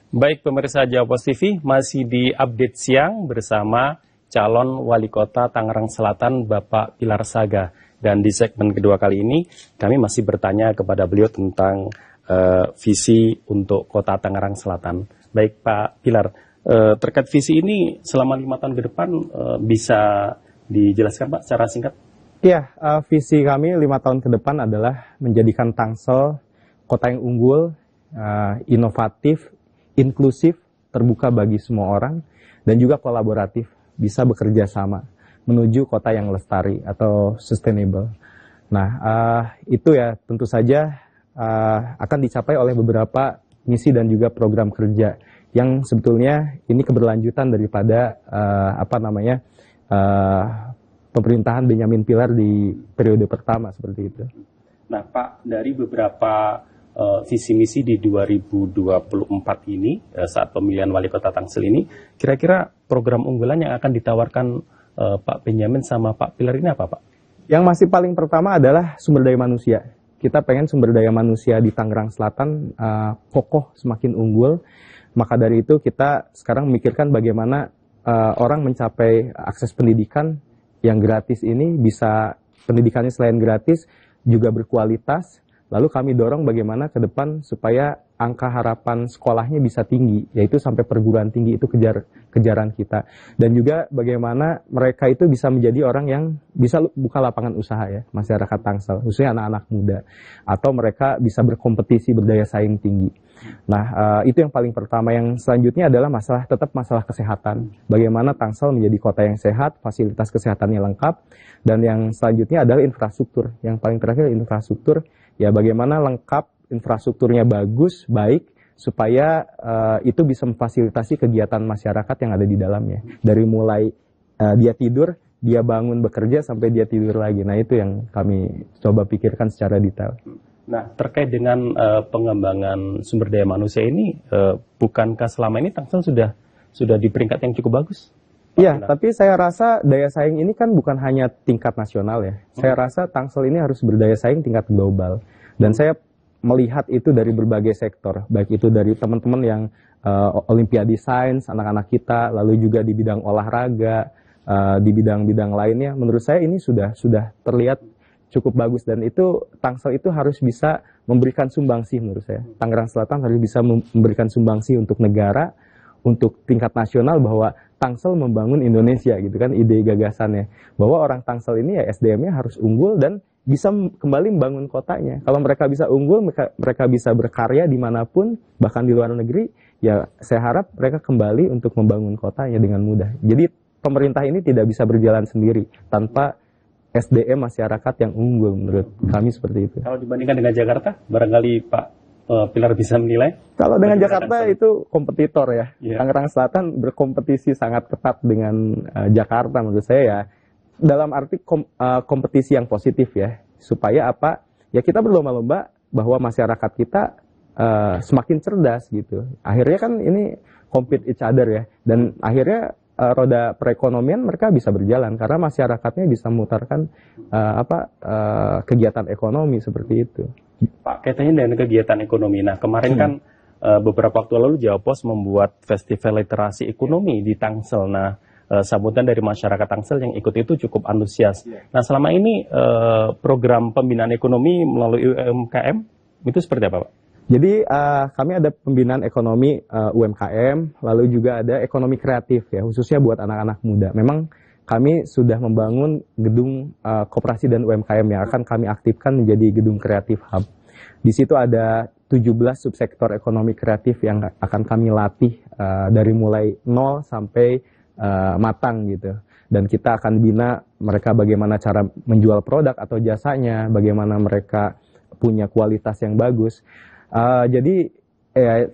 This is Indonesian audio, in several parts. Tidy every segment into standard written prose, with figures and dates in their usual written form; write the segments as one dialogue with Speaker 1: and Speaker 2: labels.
Speaker 1: Baik pemirsa Jawa Post TV, masih di update siang bersama calon wali kota Tangerang Selatan Bapak Pilar Saga. Dan di segmen kedua kali ini kami masih bertanya kepada beliau tentang visi untuk kota Tangerang Selatan. Baik Pak Pilar, terkait visi ini selama 5 tahun ke depan bisa dijelaskan Pak secara singkat?
Speaker 2: Iya, visi kami 5 tahun ke depan adalah menjadikan Tangsel kota yang unggul, inovatif, inklusif, terbuka bagi semua orang, dan juga kolaboratif, bisa bekerja sama menuju kota yang lestari atau sustainable. Nah, itu ya tentu saja akan dicapai oleh beberapa misi dan juga program kerja yang sebetulnya ini keberlanjutan daripada pemerintahan Benyamin Pilar di periode pertama seperti itu.
Speaker 1: Nah Pak, dari beberapa visi misi di 2024 ini, saat pemilihan wali kota Tangsel ini, kira-kira program unggulan yang akan ditawarkan Pak Benyamin sama Pak Pilar ini apa Pak?
Speaker 2: Yang masih paling pertama adalah sumber daya manusia. Kita pengen sumber daya manusia di Tangerang Selatan kokoh, semakin unggul. Maka dari itu kita sekarang memikirkan bagaimana orang mencapai akses pendidikan yang gratis ini, bisa pendidikannya selain gratis juga berkualitas. Lalu kami dorong bagaimana ke depan supaya angka harapan sekolahnya bisa tinggi, yaitu sampai perguruan tinggi itu kejaran kita. Dan juga bagaimana mereka itu bisa menjadi orang yang bisa buka lapangan usaha ya, masyarakat Tangsel, khususnya anak-anak muda. Atau mereka bisa berkompetisi, berdaya saing tinggi. Nah, itu yang paling pertama. Yang selanjutnya adalah tetap masalah kesehatan. Bagaimana Tangsel menjadi kota yang sehat, fasilitas kesehatannya lengkap. Dan yang selanjutnya adalah infrastruktur. Yang paling terakhir infrastruktur. Ya bagaimana lengkap, infrastrukturnya bagus, baik, supaya itu bisa memfasilitasi kegiatan masyarakat yang ada di dalamnya. Dari mulai dia tidur, dia bangun bekerja, sampai dia tidur lagi. Nah itu yang kami coba pikirkan secara detail.
Speaker 1: Nah terkait dengan pengembangan sumber daya manusia ini, bukankah selama ini Tangsel sudah di peringkat yang cukup bagus?
Speaker 2: Iya, tapi saya rasa daya saing ini kan bukan hanya tingkat nasional ya. Saya rasa Tangsel ini harus berdaya saing tingkat global. Dan saya melihat itu dari berbagai sektor, baik itu dari teman-teman yang Olimpiade Sains, anak-anak kita, lalu juga di bidang olahraga, di bidang-bidang lainnya. Menurut saya ini sudah terlihat cukup bagus, dan itu Tangsel itu harus bisa memberikan sumbangsi menurut saya. Tangerang Selatan harus bisa memberikan sumbangsi untuk negara, untuk tingkat nasional, bahwa Tangsel membangun Indonesia gitu kan, ide gagasannya. Bahwa orang Tangsel ini ya SDM-nya harus unggul dan bisa kembali membangun kotanya. Kalau mereka bisa unggul, mereka bisa berkarya dimanapun, bahkan di luar negeri, ya saya harap mereka kembali untuk membangun kotanya dengan mudah. Jadi pemerintah ini tidak bisa berjalan sendiri tanpa SDM masyarakat yang unggul, menurut kami seperti itu.
Speaker 1: Kalau dibandingkan dengan Jakarta, barangkali Pak Pilar bisa menilai?
Speaker 2: Kalau dengan Jakarta itu kompetitor ya. Tangerang Selatan berkompetisi sangat ketat dengan Jakarta menurut saya ya. Dalam arti kompetisi yang positif ya. Supaya apa? Ya kita berlomba-lomba bahwa masyarakat kita semakin cerdas gitu. Akhirnya kan ini compete each other ya. Dan akhirnya roda perekonomian mereka bisa berjalan karena masyarakatnya bisa memutarkan kegiatan ekonomi seperti itu.
Speaker 1: Pak, kaitannya dengan kegiatan ekonomi. Nah, kemarin kan beberapa waktu lalu Jawa Post membuat festival literasi ekonomi di Tangsel. Nah, sambutan dari masyarakat Tangsel yang ikut itu cukup antusias. Nah, selama ini program pembinaan ekonomi melalui UMKM itu seperti apa, Pak?
Speaker 2: Jadi kami ada pembinaan ekonomi UMKM, lalu juga ada ekonomi kreatif ya, khususnya buat anak-anak muda. Memang kami sudah membangun gedung koperasi dan UMKM yang akan kami aktifkan menjadi gedung kreatif hub. Di situ ada 17 subsektor ekonomi kreatif yang akan kami latih dari mulai nol sampai matang gitu. Dan kita akan bina mereka bagaimana cara menjual produk atau jasanya, bagaimana mereka punya kualitas yang bagus. Jadi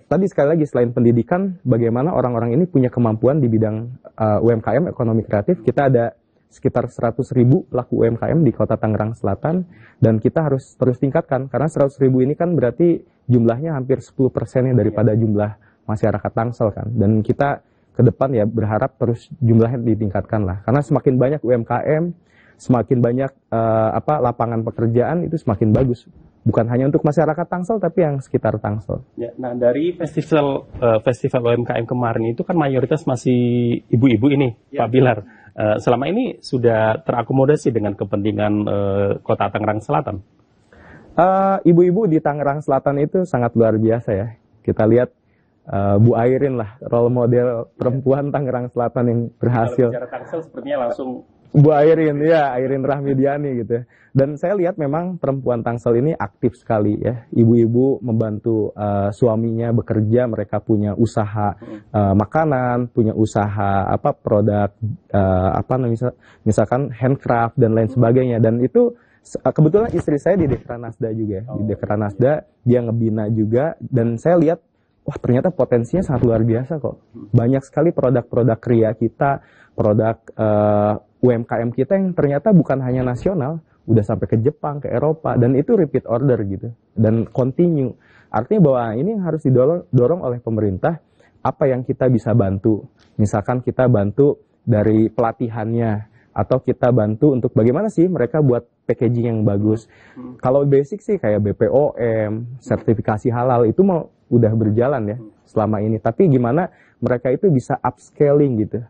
Speaker 2: tadi sekali lagi selain pendidikan, bagaimana orang-orang ini punya kemampuan di bidang UMKM, ekonomi kreatif. Kita ada sekitar 100.000 pelaku UMKM di kota Tangerang Selatan, dan kita harus terus tingkatkan, karena 100.000 ini kan berarti jumlahnya hampir 10% daripada jumlah masyarakat Tangsel kan. Dan kita ke depan ya berharap terus jumlahnya ditingkatkan lah, karena semakin banyak UMKM, semakin banyak lapangan pekerjaan, itu semakin bagus bukan hanya untuk masyarakat Tangsel tapi yang sekitar Tangsel.
Speaker 1: Ya, nah dari festival UMKM kemarin itu kan mayoritas masih ibu-ibu ini, ya. Pak Bilar. Selama ini sudah terakomodasi dengan kepentingan Kota Tangerang Selatan?
Speaker 2: Ibu-ibu di Tangerang Selatan itu sangat luar biasa ya. Kita lihat Bu Airin lah, role model perempuan Tangerang Selatan yang berhasil.
Speaker 1: Kalau bicara Tangsel sepertinya langsung
Speaker 2: Bu Airin, ya, Airin Rahmidiani gitu. Dan saya lihat memang perempuan Tangsel ini aktif sekali ya. Ibu-ibu membantu suaminya bekerja, mereka punya usaha makanan, punya usaha produk misalkan handcraft dan lain sebagainya. Dan itu kebetulan istri saya di Dekranasda juga, di Dekranasda dia ngebina juga. Dan saya lihat, wah ternyata potensinya sangat luar biasa kok. Banyak sekali produk-produk kria kita, produk UMKM kita yang ternyata bukan hanya nasional, udah sampai ke Jepang, ke Eropa, dan itu repeat order gitu, dan continue. Artinya bahwa ini harus didorong oleh pemerintah, apa yang kita bisa bantu. Misalkan kita bantu dari pelatihannya, atau kita bantu untuk bagaimana sih mereka buat packaging yang bagus. Kalau basic sih kayak BPOM, sertifikasi halal, itu mau udah berjalan ya selama ini. Tapi gimana mereka itu bisa upscaling gitu,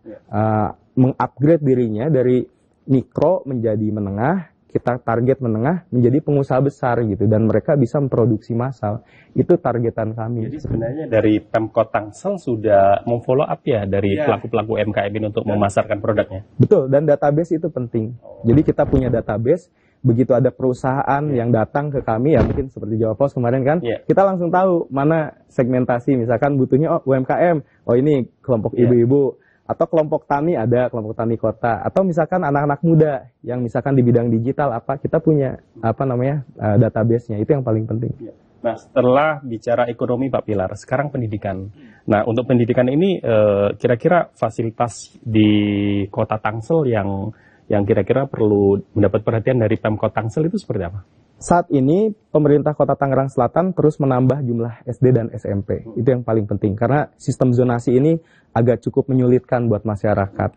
Speaker 2: mengupgrade dirinya dari mikro menjadi menengah, kita target menengah menjadi pengusaha besar gitu, dan mereka bisa memproduksi massal. Itu targetan kami.
Speaker 1: Jadi sebenarnya dari Pemkot Tangsel sudah memfollow up ya dari pelaku-pelaku UMKM ini untuk memasarkan produknya.
Speaker 2: Betul, dan database itu penting. Jadi kita punya database. Begitu ada perusahaan yang datang ke kami, ya mungkin seperti Jawa Pos kemarin kan, kita langsung tahu mana segmentasi, misalkan butuhnya UMKM, ini kelompok ibu-ibu, atau kelompok tani, ada kelompok tani kota, atau misalkan anak-anak muda yang misalkan di bidang digital, kita punya database-nya, itu yang paling penting.
Speaker 1: Nah, setelah bicara ekonomi Pak Pilar, sekarang pendidikan. Nah, untuk pendidikan ini kira-kira fasilitas di Kota Tangsel yang kira-kira perlu mendapat perhatian dari Pemkot Tangsel itu seperti apa?
Speaker 2: Saat ini pemerintah Kota Tangerang Selatan terus menambah jumlah SD dan SMP. Itu yang paling penting karena sistem zonasi ini agak cukup menyulitkan buat masyarakat.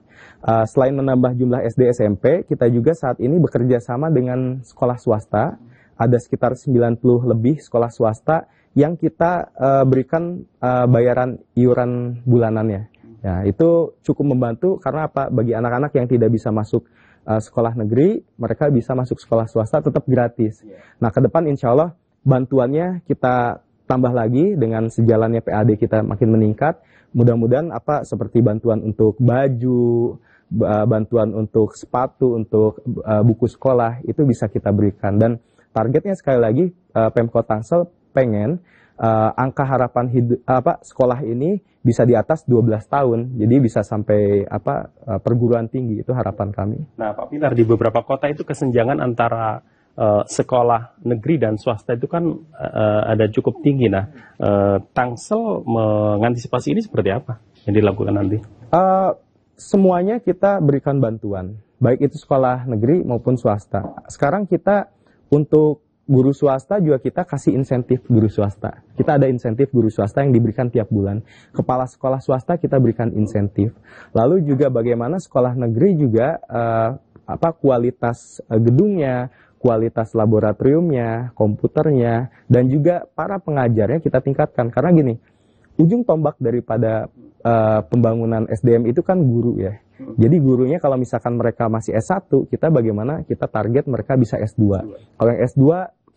Speaker 2: Selain menambah jumlah SD SMP, kita juga saat ini bekerja sama dengan sekolah swasta. Ada sekitar 90 lebih sekolah swasta yang kita berikan bayaran iuran bulanannya. Ya, itu cukup membantu karena apa? Bagi anak-anak yang tidak bisa masuk sekolah negeri, mereka bisa masuk sekolah swasta tetap gratis. Nah, ke depan insya Allah bantuannya kita tambah lagi dengan sejalannya PAD kita makin meningkat. Mudah-mudahan seperti bantuan untuk baju, bantuan untuk sepatu, untuk buku sekolah itu bisa kita berikan. Dan targetnya sekali lagi Pemkot Tangsel pengen angka harapan sekolah ini bisa di atas 12 tahun, jadi bisa sampai perguruan tinggi, itu harapan kami.
Speaker 1: Nah, Pak Pilar, di beberapa kota itu kesenjangan antara sekolah negeri dan swasta itu kan ada cukup tinggi. Nah, Tangsel mengantisipasi ini seperti apa yang dilakukan nanti?
Speaker 2: Semuanya kita berikan bantuan, baik itu sekolah negeri maupun swasta. Sekarang kita untuk guru swasta juga kita kasih insentif guru swasta. Kita ada insentif guru swasta yang diberikan tiap bulan. Kepala sekolah swasta kita berikan insentif. Lalu juga bagaimana sekolah negeri juga kualitas gedungnya, kualitas laboratoriumnya, komputernya, dan juga para pengajarnya kita tingkatkan. Karena gini, ujung tombak daripada pembangunan SDM itu kan guru ya. Jadi gurunya kalau misalkan mereka masih S1, kita bagaimana kita target mereka bisa S2. Kalau yang S2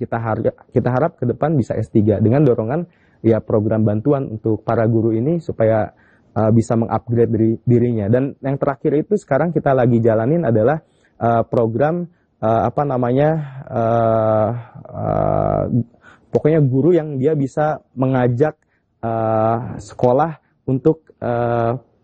Speaker 2: kita harap ke depan bisa S3 dengan dorongan ya program bantuan untuk para guru ini supaya bisa mengupgrade dirinya. Dan yang terakhir itu sekarang kita lagi jalanin adalah program pokoknya guru yang dia bisa mengajak sekolah untuk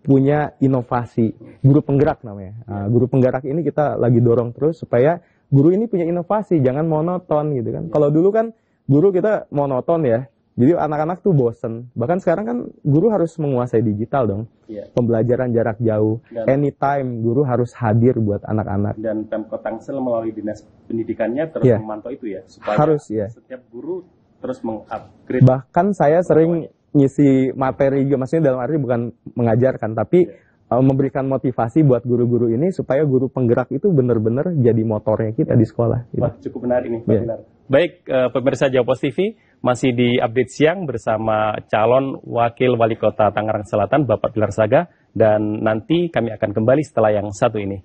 Speaker 2: punya inovasi, guru penggerak namanya. Guru penggerak ini kita lagi dorong terus supaya guru ini punya inovasi, jangan monoton gitu kan. Kalau dulu kan guru kita monoton ya, jadi anak-anak tuh bosen. Bahkan sekarang kan guru harus menguasai digital dong. Pembelajaran jarak jauh, anytime guru harus hadir buat anak-anak.
Speaker 1: Dan Pemkot Tangsel melalui dinas pendidikannya terus memantau itu ya, supaya
Speaker 2: harus,
Speaker 1: setiap guru terus mengupgrade.
Speaker 2: Bahkan saya sering ngisi materi juga, maksudnya dalam arti bukan mengajarkan, tapi memberikan motivasi buat guru-guru ini supaya guru penggerak itu benar-benar jadi motornya kita di sekolah.
Speaker 1: Wah, cukup menarik nih Pak Pilar. Baik, pemirsa Jawa Post TV, masih di update siang bersama calon Wakil Wali Kota Tangerang Selatan, Bapak Pilar Saga, dan nanti kami akan kembali setelah yang satu ini.